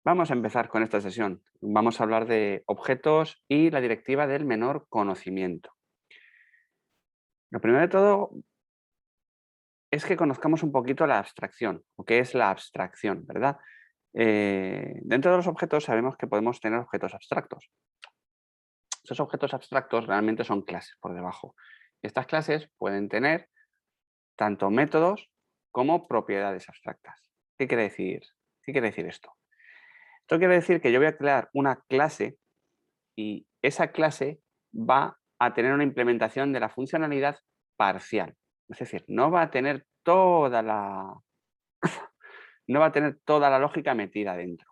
Vamos a empezar con esta sesión. Vamos a hablar de objetos y la directiva del menor conocimiento. Lo primero de todo es que conozcamos un poquito la abstracción, o qué es la abstracción, ¿verdad? Dentro de los objetos sabemos que podemos tener objetos abstractos. Esos objetos abstractos realmente son clases por debajo. Estas clases pueden tener tanto métodos como propiedades abstractas. ¿Qué quiere decir? ¿Qué quiere decir esto? Esto quiere decir que yo voy a crear una clase y esa clase va a tener una implementación de la funcionalidad parcial. Es decir, no va a tener toda la lógica metida dentro.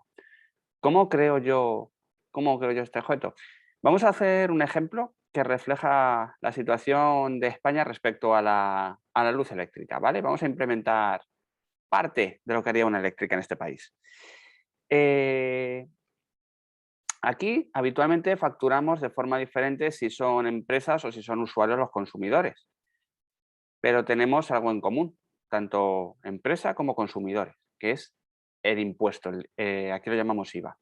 ¿Cómo creo yo, cómo creo yo este objeto? Vamos a hacer un ejemplo que refleja la situación de España respecto a la luz eléctrica, ¿vale? Vamos a implementar parte de lo que haría una eléctrica en este país. Eh, Aquí habitualmente facturamos de forma diferente si son empresas o si son usuarios los consumidores, pero tenemos algo en común, tanto empresa como consumidores, que es el impuesto, aquí lo llamamos IVA.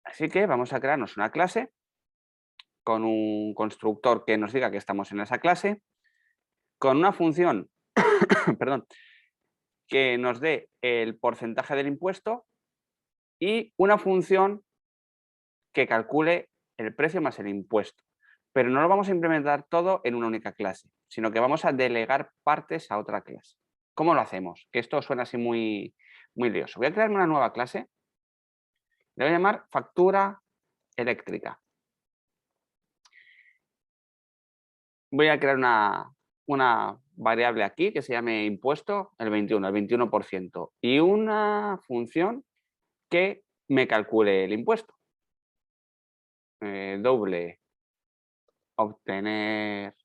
Así que vamos a crearnos una clase con un constructor que nos diga que estamos en esa clase, con una función, perdón, que nos dé el porcentaje del impuesto y una función que calcule el precio más el impuesto. Pero no lo vamos a implementar todo en una única clase, sino que vamos a delegar partes a otra clase. ¿Cómo lo hacemos? Que esto suena así muy lioso. Voy a crear una nueva clase, le voy a llamar factura eléctrica. Voy a crear una variable aquí que se llame impuesto, el 21%, y una función que me calcule el impuesto. Doble obtener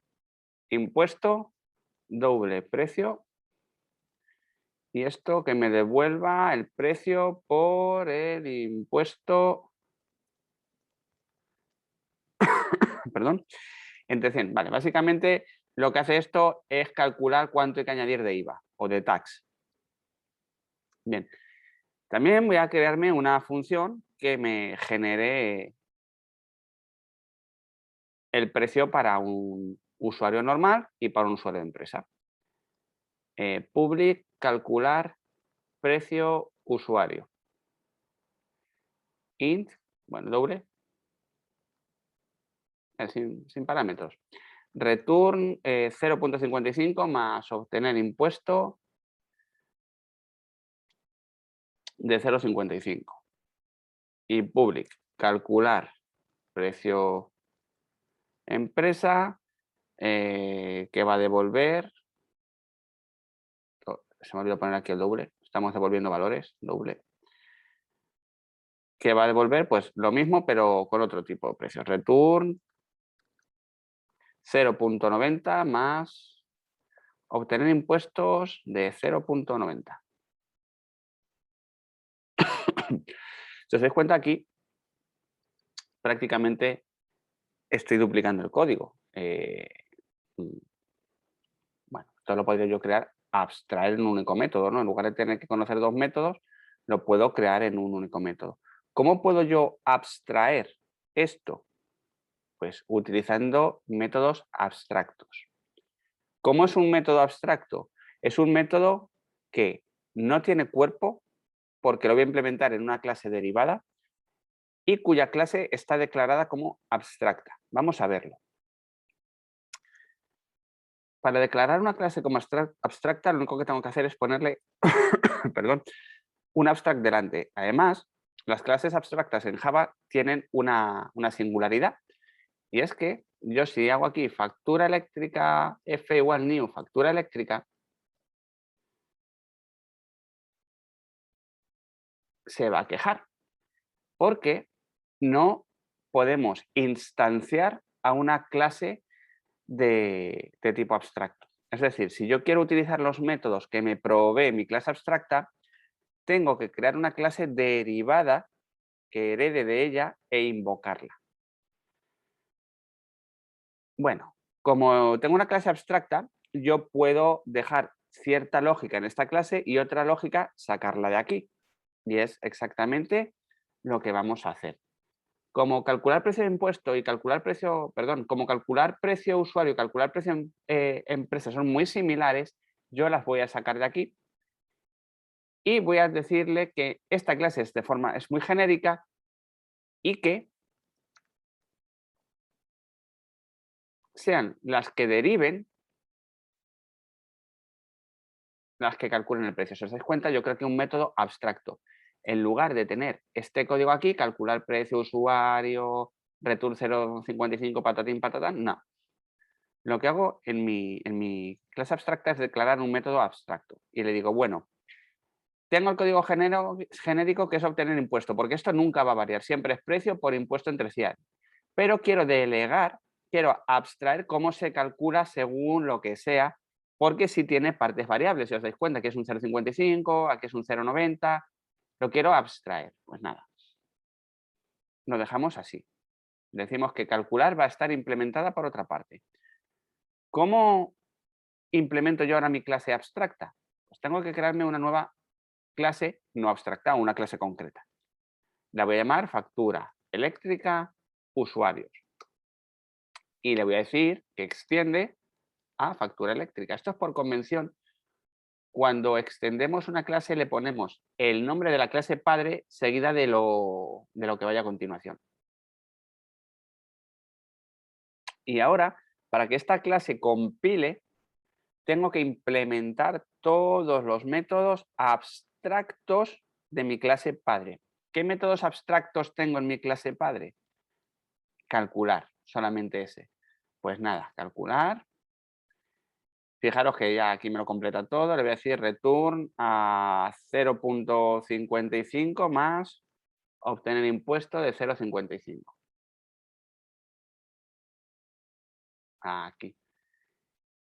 impuesto, doble precio, y esto que me devuelva el precio por el impuesto, perdón, entre 100. Vale, básicamente lo que hace esto es calcular cuánto hay que añadir de IVA o de tax. Bien, también voy a crearme una función que me genere el precio para un usuario normal y para un usuario de empresa. Public calcular precio usuario. Int, bueno, doble, sin parámetros. Return 0.55 más obtener impuesto de 0.55. Y public, calcular precio empresa, que va a devolver. Se me olvidó poner aquí el doble. Estamos devolviendo valores, doble. Que va a devolver pues lo mismo, pero con otro tipo de precios. Return 0.90 más obtener impuestos de 0.90. Si os dais cuenta aquí, prácticamente estoy duplicando el código. Mm, bueno, esto lo podría yo crear, abstraer en un único método, ¿no? En lugar de tener que conocer dos métodos, lo puedo crear en un único método. ¿Cómo puedo yo abstraer esto? Pues utilizando métodos abstractos. ¿Cómo es un método abstracto? Es un método que no tiene cuerpo porque lo voy a implementar en una clase derivada y cuya clase está declarada como abstracta. Vamos a verlo. Para declarar una clase como abstracta, lo único que tengo que hacer es ponerle perdón, un abstract delante. Además, las clases abstractas en Java tienen una singularidad, y es que yo si hago aquí factura eléctrica f igual new factura eléctrica, se va a quejar porque no podemos instanciar a una clase de tipo abstracto. Es decir, si yo quiero utilizar los métodos que me provee mi clase abstracta, tengo que crear una clase derivada que herede de ella e invocarla. Bueno, como tengo una clase abstracta, yo puedo dejar cierta lógica en esta clase y otra lógica sacarla de aquí. Y es exactamente lo que vamos a hacer. Como calcular precio de impuesto y calcular precio, perdón, como calcular precio usuario y calcular precio empresa son muy similares, yo las voy a sacar de aquí y voy a decirle que esta clase es muy genérica y que sean las que deriven las que calculen el precio. Si os dais cuenta, yo creo que un método abstracto. En lugar de tener este código aquí, calcular precio usuario, return 0.55, patatín, patatán, no. Lo que hago en mi clase abstracta es declarar un método abstracto. Y le digo, bueno, tengo el código genérico que es obtener impuesto, porque esto nunca va a variar, siempre es precio por impuesto entre sí. Pero quiero delegar, quiero abstraer cómo se calcula según lo que sea, porque si tiene partes variables, si os dais cuenta que es un 0,55, aquí es un 0,90, lo quiero abstraer. Pues nada, lo dejamos así. Decimos que calcular va a estar implementada por otra parte. ¿Cómo implemento yo ahora mi clase abstracta? Pues tengo que crearme una nueva clase no abstracta, una clase concreta. La voy a llamar factura eléctrica usuarios. Y le voy a decir que extiende a factura eléctrica. Esto es por convención. Cuando extendemos una clase le ponemos el nombre de la clase padre seguida de lo que vaya a continuación. Y ahora, para que esta clase compile, tengo que implementar todos los métodos abstractos de mi clase padre. ¿Qué métodos abstractos tengo en mi clase padre? Calcular, solamente ese. Pues nada, calcular. Fijaros que ya aquí me lo completa todo. Le voy a decir return a 0.55 más obtener impuesto de 0.55. Aquí.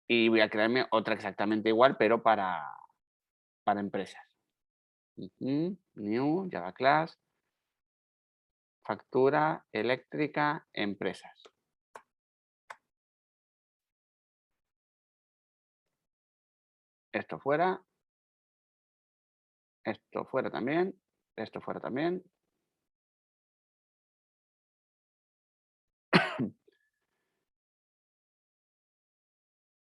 Y voy a crearme otra exactamente igual, pero para empresas. New, Java Class, factura eléctrica, empresas. Esto fuera también, esto fuera también.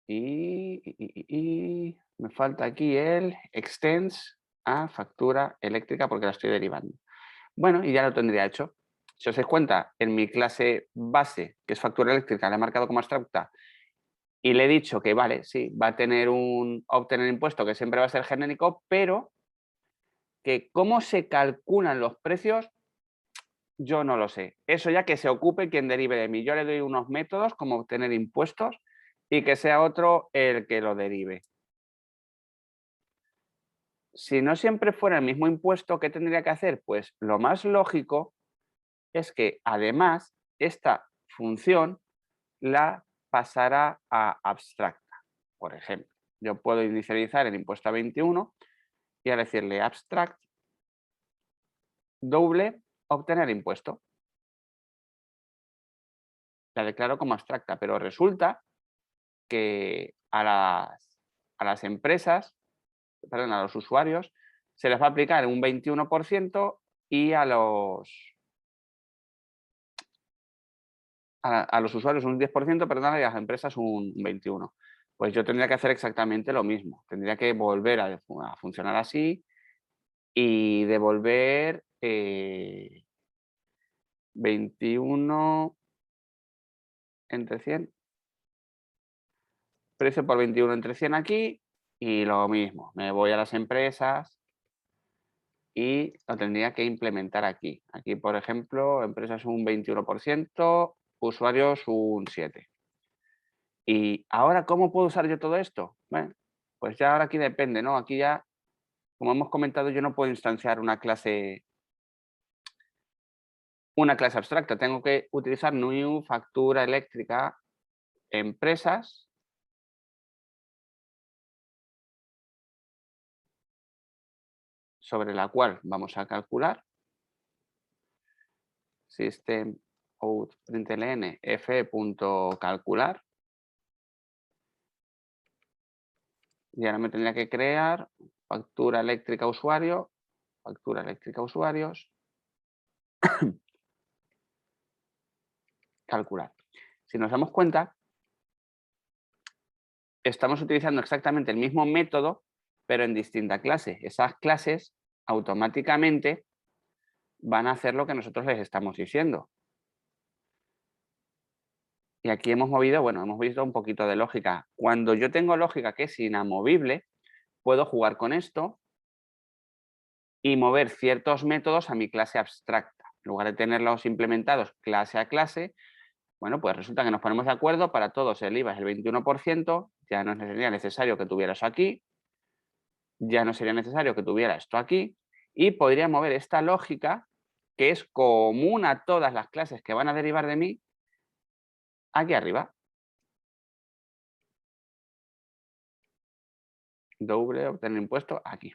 Y me falta aquí el extends a factura eléctrica porque la estoy derivando. Bueno, y ya lo tendría hecho. Si os dais cuenta, en mi clase base, que es factura eléctrica, la he marcado como abstracta y le he dicho que vale, sí, va a tener un obtener impuesto que siempre va a ser genérico, pero que cómo se calculan los precios, yo no lo sé. Eso ya que se ocupe quien derive de mí. Yo le doy unos métodos como obtener impuestos y que sea otro el que lo derive. Si no siempre fuera el mismo impuesto, ¿qué tendría que hacer? Pues lo más lógico es que además esta función la pasará a abstracta. Por ejemplo, yo puedo inicializar el impuesto a 21 y al decirle abstract doble obtener impuesto. La declaro como abstracta, pero resulta que a las empresas, perdón, a los usuarios, se les va a aplicar un 21% y a los usuarios un 10%, perdón, y a las empresas un 21%. Pues yo tendría que hacer exactamente lo mismo. Tendría que volver a funcionar así y devolver 21 entre 100. Precio por 21 entre 100 aquí y lo mismo. Me voy a las empresas y lo tendría que implementar aquí. Aquí, por ejemplo, empresas un 21%, usuarios un 7%. Y ahora, ¿cómo puedo usar yo todo esto? Bueno, pues ya ahora aquí depende, ¿no? Aquí ya, como hemos comentado, yo no puedo instanciar una clase abstracta. Tengo que utilizar new factura eléctrica empresas sobre la cual vamos a calcular system out println f.calcular y ahora me tendría que crear factura eléctrica usuario factura eléctrica a usuarios, calcular. Si nos damos cuenta, estamos utilizando exactamente el mismo método, pero en distinta clase. Esas clases automáticamente van a hacer lo que nosotros les estamos diciendo. Y aquí hemos movido, bueno, hemos visto un poquito de lógica. Cuando yo tengo lógica que es inamovible, puedo jugar con esto y mover ciertos métodos a mi clase abstracta. En lugar de tenerlos implementados clase a clase, bueno, pues resulta que nos ponemos de acuerdo, para todos el IVA es el 21%, ya no sería necesario que tuviera eso aquí, ya no sería necesario que tuviera esto aquí, y podría mover esta lógica, que es común a todas las clases que van a derivar de mí, aquí arriba. Doble obtener impuesto aquí.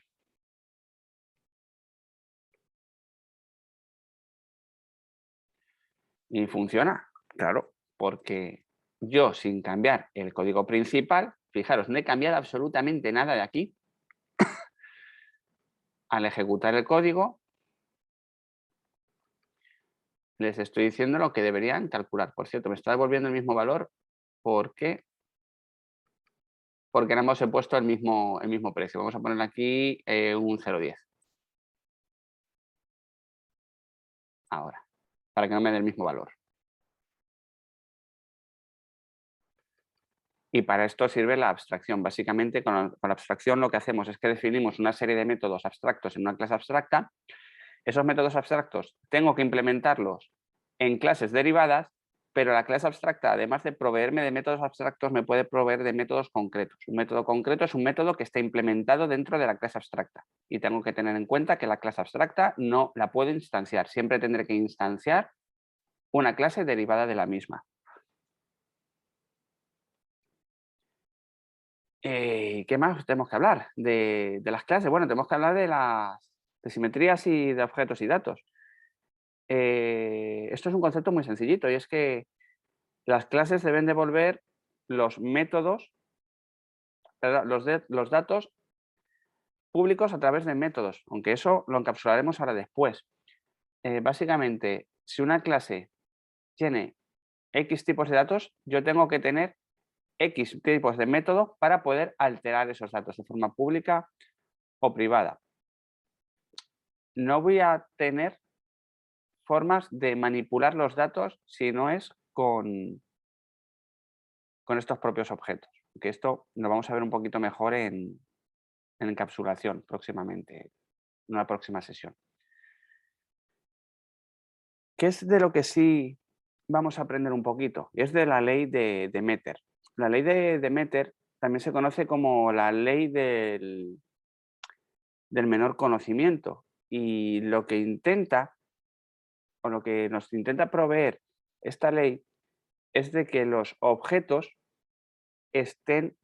Y funciona, claro, porque yo sin cambiar el código principal, fijaros, no he cambiado absolutamente nada de aquí. Al ejecutar el código, les estoy diciendo lo que deberían calcular. Por cierto, me está devolviendo el mismo valor porque, porque ambos he puesto el mismo precio. Vamos a poner aquí un 0,10. Ahora, para que no me dé el mismo valor. Y para esto sirve la abstracción. Básicamente, con la abstracción lo que hacemos es que definimos una serie de métodos abstractos en una clase abstracta. Esos métodos abstractos tengo que implementarlos en clases derivadas, pero la clase abstracta, además de proveerme de métodos abstractos, me puede proveer de métodos concretos. Un método concreto es un método que está implementado dentro de la clase abstracta. Y tengo que tener en cuenta que la clase abstracta no la puedo instanciar. Siempre tendré que instanciar una clase derivada de la misma. ¿Qué más tenemos que hablar? De las clases. Bueno, tenemos que hablar de las de simetrías y de objetos y datos. Esto es un concepto muy sencillito y es que las clases deben devolver los métodos, los datos públicos a través de métodos, aunque eso lo encapsularemos ahora después. Básicamente, si una clase tiene X tipos de datos, yo tengo que tener X tipos de método para poder alterar esos datos de forma pública o privada. No voy a tener formas de manipular los datos si no es con estos propios objetos. Que esto lo vamos a ver un poquito mejor en encapsulación próximamente, en una próxima sesión. ¿Qué es de lo que sí vamos a aprender un poquito? Y es de la ley de Demeter. La ley de Demeter también se conoce como la ley del menor conocimiento. Y lo que intenta, o lo que nos intenta proveer esta ley, es de que los objetos estén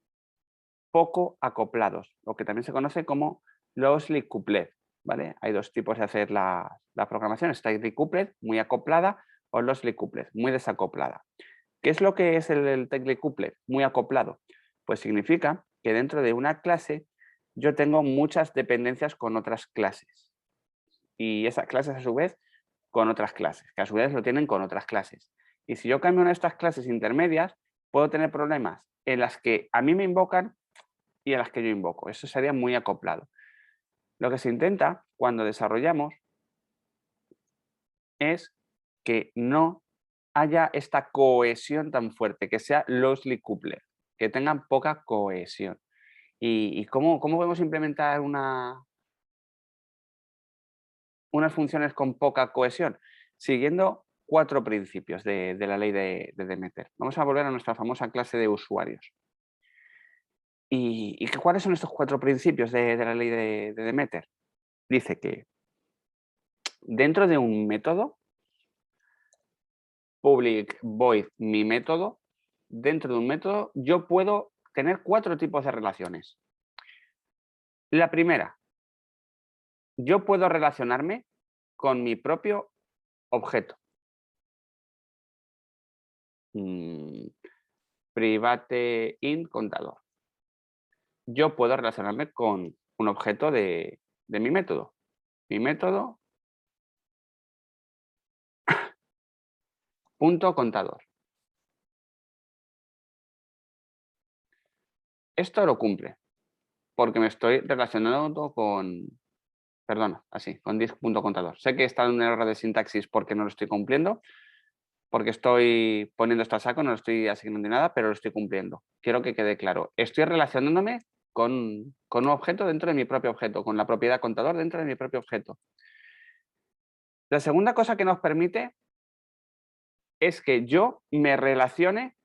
poco acoplados, lo que también se conoce como loosely coupled, ¿vale? Hay dos tipos de hacer la programación, tightly coupled, muy acoplada, o loosely coupled, muy desacoplada. ¿Qué es lo que es el tightly coupled? Muy acoplado. Pues significa que dentro de una clase yo tengo muchas dependencias con otras clases. Y esas clases a su vez con otras clases, que a su vez lo tienen con otras clases. Y si yo cambio una de estas clases intermedias, puedo tener problemas en las que a mí me invocan y a las que yo invoco. Eso sería muy acoplado. Lo que se intenta cuando desarrollamos es que no haya esta cohesión tan fuerte, que sea loosely coupled, que tengan poca cohesión. ¿Y cómo podemos implementar unas funciones con poca cohesión? Siguiendo 4 principios de la ley de Demeter. Vamos a volver a nuestra famosa clase de usuarios. ¿Y cuáles son estos 4 principios de la ley de Demeter? Dice que dentro de un método, public void mi método, dentro de un método yo puedo tener 4 tipos de relaciones. La primera, yo puedo relacionarme con mi propio objeto. Private int contador. Yo puedo relacionarme con un objeto de mi método. mi método punto contador. Esto lo cumple, porque me estoy relacionando con, perdona, así, con disc.contador. Sé que está en un error de sintaxis porque no lo estoy cumpliendo, porque estoy poniendo esto a saco, no lo estoy asignando ni nada, pero lo estoy cumpliendo. Quiero que quede claro. Estoy relacionándome con un objeto dentro de mi propio objeto, con la propiedad contador dentro de mi propio objeto. La segunda cosa que nos permite es que yo me relacione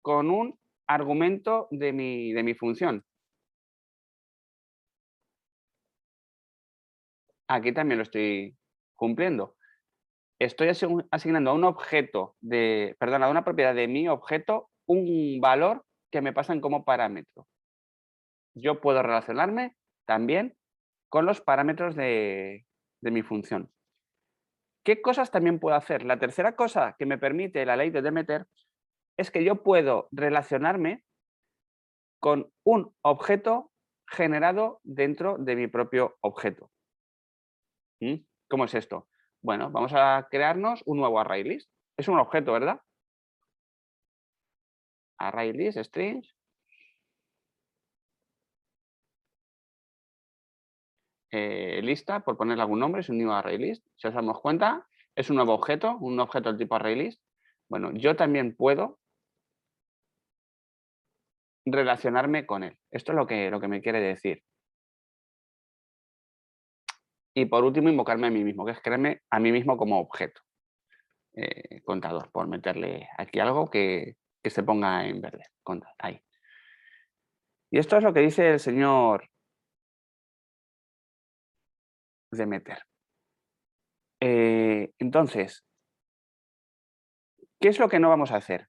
con un argumento de mi función. Aquí también lo estoy cumpliendo. Estoy asignando a un objeto a una propiedad de mi objeto un valor que me pasan como parámetro. Yo puedo relacionarme también con los parámetros de mi función. ¿Qué cosas también puedo hacer? La tercera cosa que me permite la ley de Demeter es que yo puedo relacionarme con un objeto generado dentro de mi propio objeto. ¿Cómo es esto? Bueno, vamos a crearnos un nuevo ArrayList. Es un objeto, ¿verdad? ArrayList, strings. Lista, por ponerle algún nombre, es un nuevo ArrayList. Si os damos cuenta, es un nuevo objeto, un objeto del tipo ArrayList. Bueno, yo también puedo relacionarme con él. Esto es lo que me quiere decir. Y por último, invocarme a mí mismo, que es crearme a mí mismo como objeto. Contador, por meterle aquí algo que se ponga en verde. Ahí. Y esto es lo que dice el señor Demeter. Entonces, ¿qué es lo que no vamos a hacer?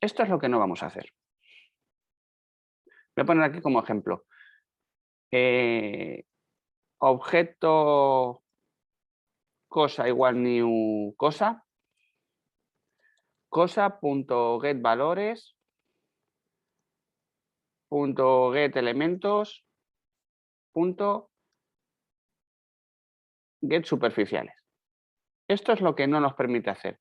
Esto es lo que no vamos a hacer. Voy a poner aquí como ejemplo. Objeto cosa igual new cosa. Cosa.getValores. .getElementos. .getSuperficiales. Esto es lo que no nos permite hacer.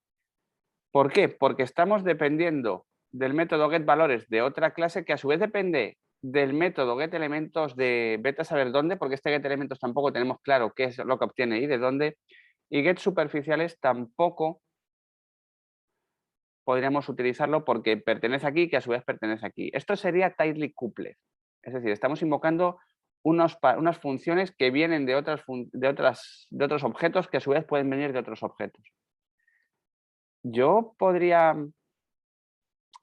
¿Por qué? Porque estamos dependiendo del método getValores de otra clase que a su vez depende del método getElementos de vete a saber dónde, porque este getElementos tampoco tenemos claro qué es lo que obtiene y de dónde, y getSuperficiales tampoco podríamos utilizarlo porque pertenece aquí que a su vez pertenece aquí. Esto sería tightly coupled, es decir, estamos invocando unas funciones que vienen de otros objetos que a su vez pueden venir de otros objetos. Yo podría,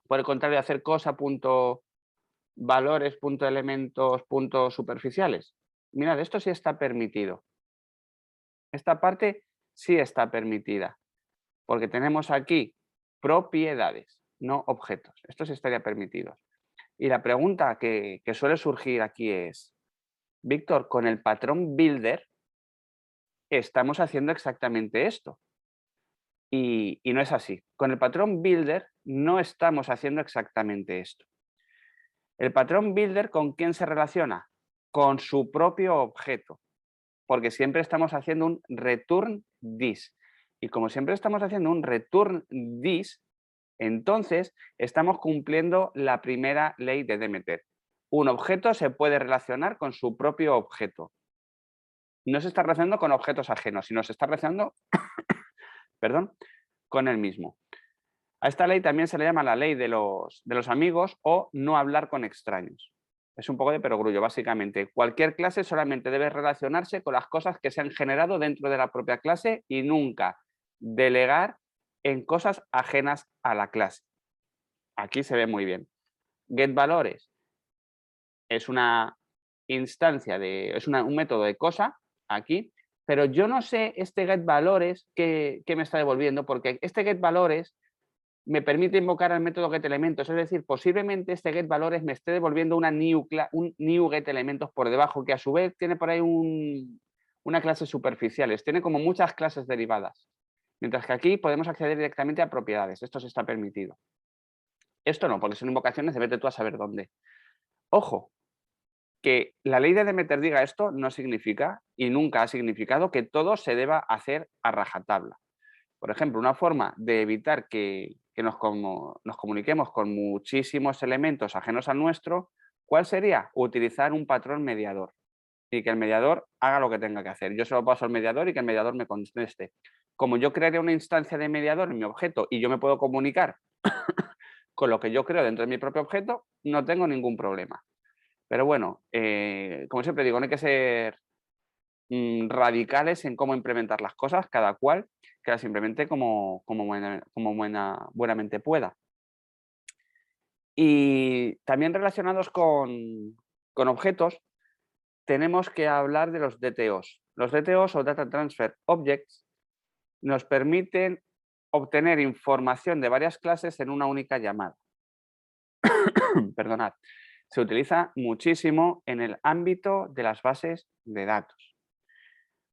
por el contrario, hacer cosa.valores.elementos.superficiales. Mirad, esto sí está permitido. Esta parte sí está permitida, porque tenemos aquí propiedades, no objetos. Esto sí estaría permitido. Y la pregunta que suele surgir aquí es, Víctor, con el patrón builder estamos haciendo exactamente esto. Y no es así. Con el patrón builder no estamos haciendo exactamente esto. El patrón builder, ¿con quién se relaciona? Con su propio objeto, porque siempre estamos haciendo un return this. Y como siempre estamos haciendo un return this, entonces estamos cumpliendo la primera ley de Demeter. Un objeto se puede relacionar con su propio objeto. No se está relacionando con objetos ajenos, sino se está relacionando perdón, con el mismo. A esta ley también se le llama la ley de los amigos o no hablar con extraños. Es un poco de perogrullo, básicamente. Cualquier clase solamente debe relacionarse con las cosas que se han generado dentro de la propia clase y nunca delegar en cosas ajenas a la clase. Aquí se ve muy bien. GetValores es una instancia es un método de cosa aquí, pero yo no sé este getValores qué me está devolviendo, porque este getValores me permite invocar al método getElementos, es decir, posiblemente este getValores me esté devolviendo un new getElementos por debajo, que a su vez tiene por ahí una clase superficiales, tiene como muchas clases derivadas, mientras que aquí podemos acceder directamente a propiedades, esto sí está permitido. Esto no, porque son invocaciones de vete tú a saber dónde. Ojo, que la ley de Demeter diga esto no significa y nunca ha significado que todo se deba hacer a rajatabla. Por ejemplo, una forma de evitar que nos comuniquemos con muchísimos elementos ajenos al nuestro, ¿cuál sería? Utilizar un patrón mediador y que el mediador haga lo que tenga que hacer. Yo se lo paso al mediador y que el mediador me conteste. Como yo crearé una instancia de mediador en mi objeto y yo me puedo comunicar con lo que yo creo dentro de mi propio objeto, no tengo ningún problema. Pero bueno, como siempre digo, no hay que ser radicales en cómo implementar las cosas, cada cual que las implemente como buenamente pueda. Y también relacionados con objetos, tenemos que hablar de los DTOs. Los DTOs o Data Transfer Objects nos permiten obtener información de varias clases en una única llamada. Perdonad. Se utiliza muchísimo en el ámbito de las bases de datos.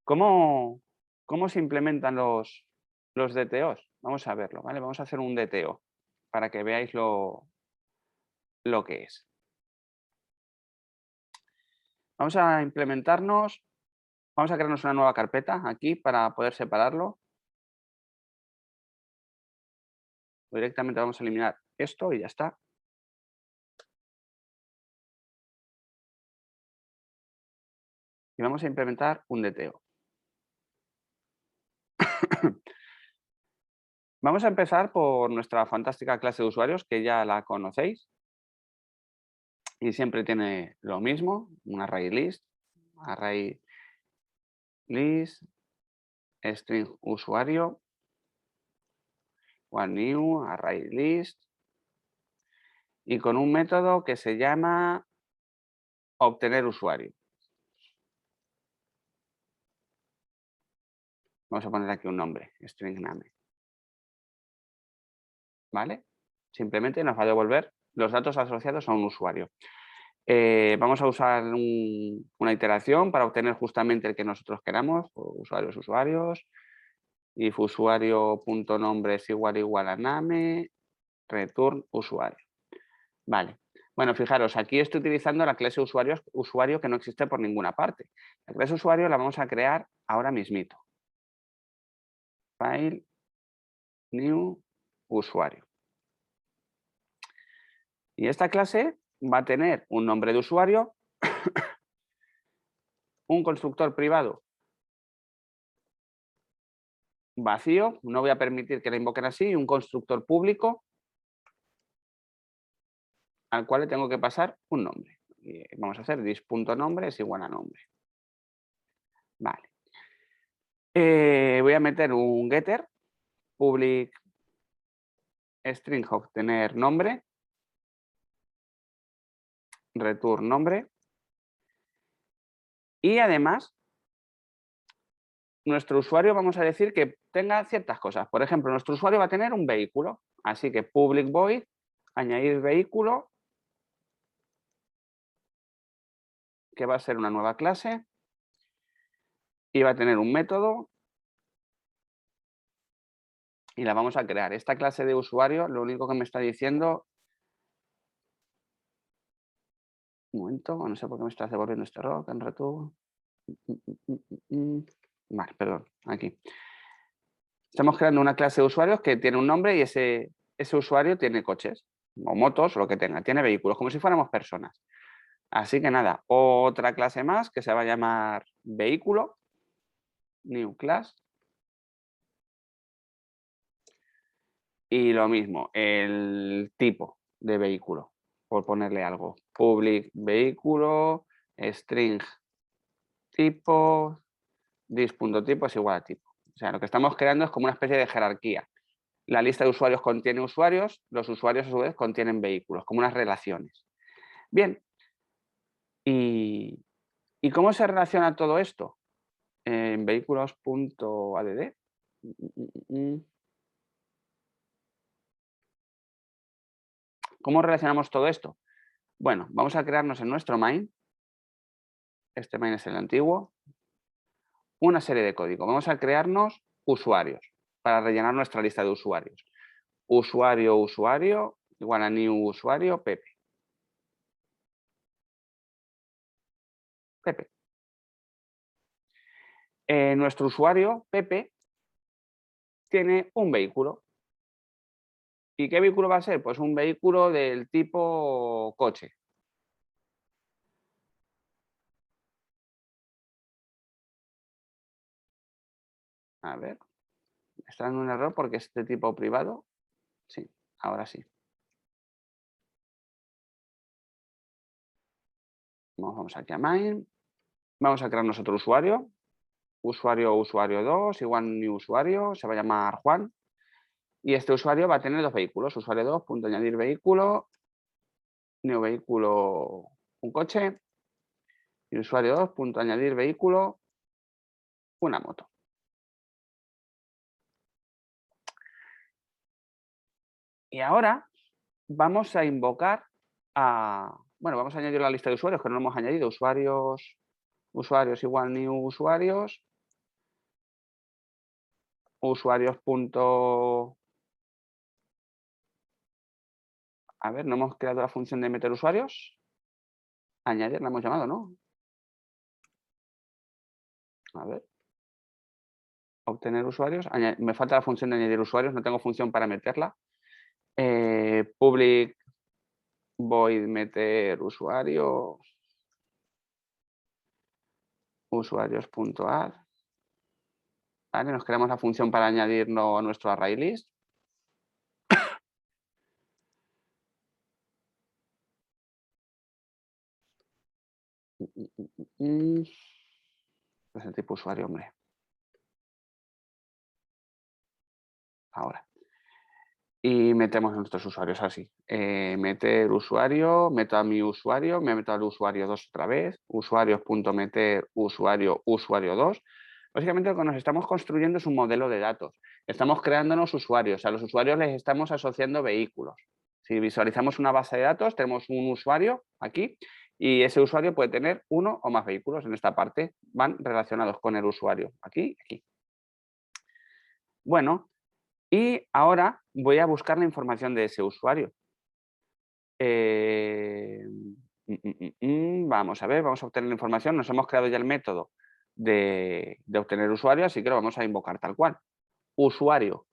¿Cómo se implementan los DTOs? Vamos a verlo, ¿vale? Vamos a hacer un DTO para que veáis lo que es. Vamos a implementarnos, vamos a crearnos una nueva carpeta aquí para poder separarlo. Directamente vamos a eliminar esto y ya está. Y vamos a implementar un DTO. Vamos a empezar por nuestra fantástica clase de usuarios, que ya la conocéis. Y siempre tiene lo mismo, un array list, string usuario, one new, array list, y con un método que se llama obtener usuario. Vamos a poner aquí un nombre, string name. ¿Vale? Simplemente nos va a devolver los datos asociados a un usuario. Vamos a usar una iteración para obtener justamente el que nosotros queramos, usuarios, if usuario.nombre es igual a name, return usuario. Vale. Bueno, fijaros, aquí estoy utilizando la clase usuario que no existe por ninguna parte. La clase usuario la vamos a crear ahora mismito. File, new, usuario. Y esta clase va a tener un nombre de usuario, un constructor privado vacío, no voy a permitir que la invoquen así, y un constructor público al cual le tengo que pasar un nombre. Y vamos a hacer this.nombre es igual a nombre. Vale. Voy a meter un getter, public string obtener nombre, return nombre, y además nuestro usuario vamos a decir que tenga ciertas cosas. Por ejemplo, nuestro usuario va a tener un vehículo, así que public void, añadir vehículo, que va a ser una nueva clase, y va a tener un método y la vamos a crear. Esta clase de usuario lo único que me está diciendo... Un momento, no sé por qué me estás devolviendo este error, en return. Vale, perdón, aquí. Estamos creando una clase de usuarios que tiene un nombre y ese usuario tiene coches o motos o lo que tenga, tiene vehículos, como si fuéramos personas. Así que nada, otra clase más que se va a llamar vehículo, new class. Y lo mismo, el tipo de vehículo, por ponerle algo. Public vehículo, string tipo, this.tipo es igual a tipo. O sea, lo que estamos creando es como una especie de jerarquía. La lista de usuarios contiene usuarios, los usuarios a su vez contienen vehículos, como unas relaciones. Bien, ¿y cómo se relaciona todo esto? En vehículos.add. ¿Cómo relacionamos todo esto? Bueno, vamos a crearnos en nuestro main, este main es el antiguo, una serie de código. Vamos a crearnos usuarios para rellenar nuestra lista de usuarios. Usuario igual a new usuario Pepe. Pepe. Nuestro usuario, Pepe, tiene un vehículo. ¿Y qué vehículo va a ser? Pues un vehículo del tipo coche. A ver, está en un error porque es de tipo privado. Sí, ahora sí. Vamos aquí a Main. Vamos a crearnos otro usuario. Usuario 2, igual new usuario, se va a llamar Juan. Y este usuario va a tener dos vehículos. Usuario 2, punto añadir vehículo, new vehículo, un coche. Y usuario 2, punto añadir vehículo, una moto. Y ahora vamos a invocar bueno, vamos a añadir la lista de usuarios que no hemos añadido. Usuarios igual new usuarios. Usuarios punto... A ver, no hemos creado la función de meter usuarios. Añadir, la hemos llamado, ¿no? A ver. Obtener usuarios. Me falta la función de añadir usuarios, no tengo función para meterla. Public void meter usuario. Usuarios.add. Vale, nos creamos la función para añadirlo a nuestro array list. Es el tipo usuario, hombre. Ahora. Y metemos nuestros usuarios así. Meter usuario, meto a mi usuario, me meto al usuario 2 otra vez. Usuarios.meter usuario, usuario 2. Básicamente lo que nos estamos construyendo es un modelo de datos. Estamos creándonos usuarios. A los usuarios les estamos asociando vehículos. Si visualizamos una base de datos, tenemos un usuario aquí y ese usuario puede tener uno o más vehículos. En esta parte van relacionados con el usuario. Aquí, aquí. Bueno, y ahora voy a buscar la información de ese usuario. Vamos a ver, vamos a obtener la información. Nos hemos creado ya el método de obtener usuarios, así que lo vamos a invocar tal cual. Usuario.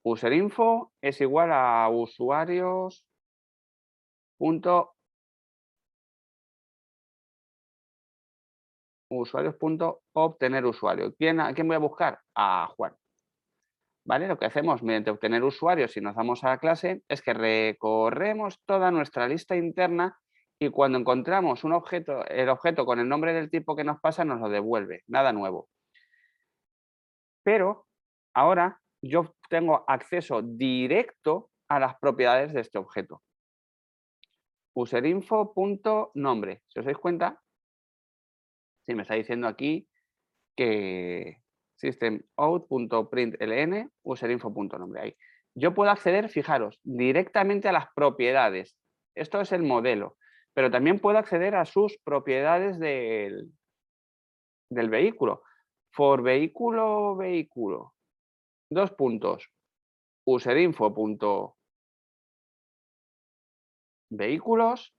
Userinfo es igual a usuarios. Usuarios.obtener usuario. ¿A quién voy a buscar? A Juan. ¿Vale? Lo que hacemos mediante obtener usuarios y nos damos a la clase es que recorremos toda nuestra lista interna y cuando encontramos un objeto, el objeto con el nombre del tipo que nos pasa nos lo devuelve, nada nuevo. Pero ahora yo tengo acceso directo a las propiedades de este objeto. Userinfo.nombre. Si os dais cuenta, sí, me está diciendo aquí que systemout.println userinfo.nombre. Ahí. Yo puedo acceder, fijaros, directamente a las propiedades. Esto es el modelo, pero también puedo acceder a sus propiedades del vehículo. For vehículo, vehículo. Dos puntos. Userinfo.vehículos.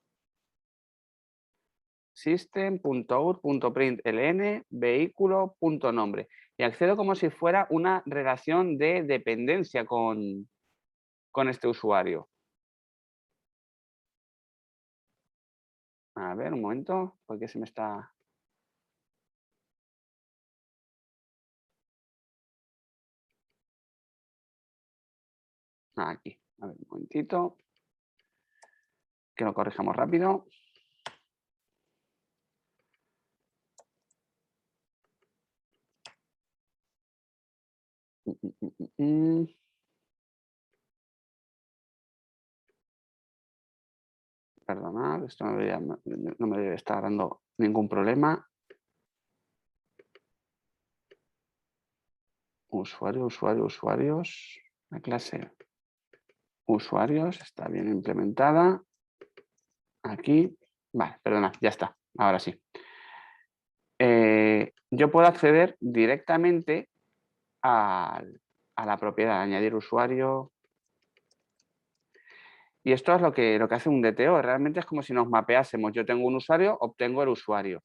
System.out.println vehículo.nombre y accedo como si fuera una relación de dependencia con este usuario. A ver, un momento, porque se me está... Aquí, a ver, un momentito, que lo corrijamos rápido. Perdonad, esto no me debe estar dando ningún problema. Usuarios. La clase usuarios está bien implementada. Aquí. Vale, perdonad, ya está. Ahora sí. Yo puedo acceder directamente a la propiedad, añadir usuario. Y esto es lo que hace un DTO. Realmente es como si nos mapeásemos. Yo tengo un usuario, obtengo el usuario.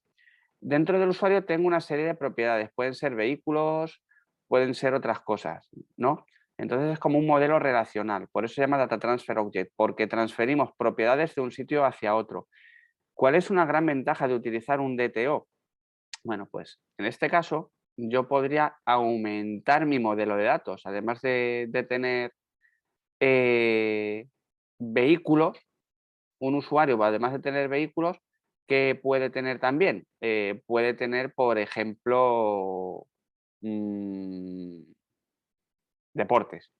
Dentro del usuario tengo una serie de propiedades, pueden ser vehículos, pueden ser otras cosas, ¿no? Entonces es como un modelo relacional, por eso se llama Data Transfer Object, porque transferimos propiedades de un sitio hacia otro. ¿Cuál es una gran ventaja de utilizar un DTO? Bueno, pues en este caso yo podría aumentar mi modelo de datos, además de tener vehículos, un usuario, además de tener vehículos, ¿qué puede tener también? Puede tener, por ejemplo, mm, deportes.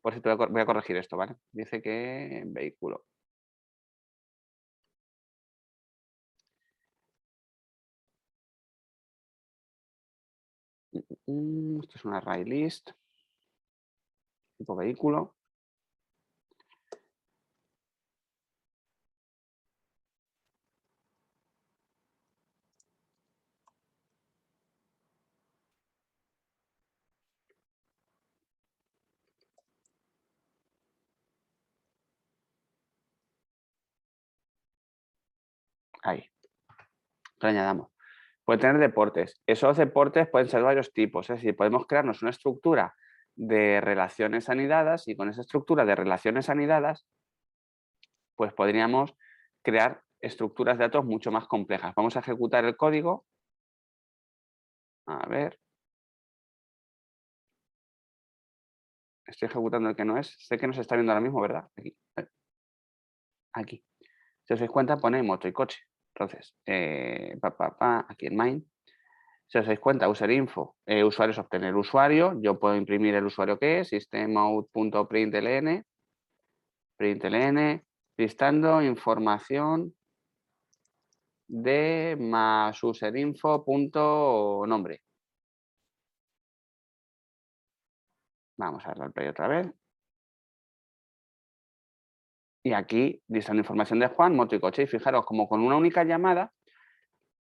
Por si voy a corregir esto, ¿vale? Dice que vehículo. Esto es una array list, tipo vehículo. Ahí, lo añadamos. Puede tener deportes. Esos deportes pueden ser varios tipos, es decir, podemos crearnos una estructura de relaciones anidadas y con esa estructura de relaciones anidadas, pues podríamos crear estructuras de datos mucho más complejas. Vamos a ejecutar el código. A ver, estoy ejecutando el que no es. Sé que no se está viendo ahora mismo, ¿verdad? Aquí. Aquí. Si os dais cuenta, pone moto y coche. Entonces, aquí en main. Si os dais cuenta, user info, usuarios obtener usuario. Yo puedo imprimir el usuario que es, systemout.println, listando información de más userinfo.nombre. Vamos a darle al play otra vez. Y aquí listando información de Juan, moto y coche. Y fijaros, como con una única llamada,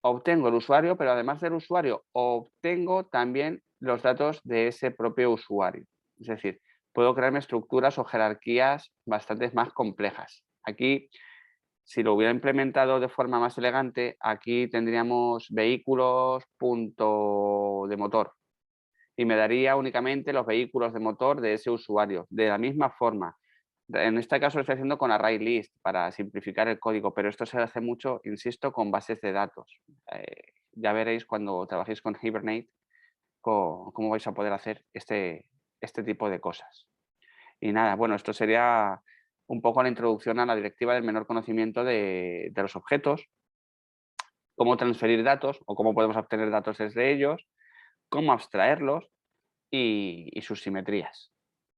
obtengo el usuario, pero además del usuario, obtengo también los datos de ese propio usuario. Es decir, puedo crearme estructuras o jerarquías bastante más complejas. Aquí, si lo hubiera implementado de forma más elegante, aquí tendríamos vehículos punto de motor y me daría únicamente los vehículos de motor de ese usuario. De la misma forma, en este caso lo estoy haciendo con array list para simplificar el código, pero esto se hace mucho, insisto, con bases de datos. Ya veréis cuando trabajéis con Hibernate cómo vais a poder hacer este tipo de cosas. Y nada, bueno, esto sería un poco la introducción a la directiva del menor conocimiento de los objetos, cómo transferir datos o cómo podemos obtener datos desde ellos, cómo abstraerlos y sus simetrías.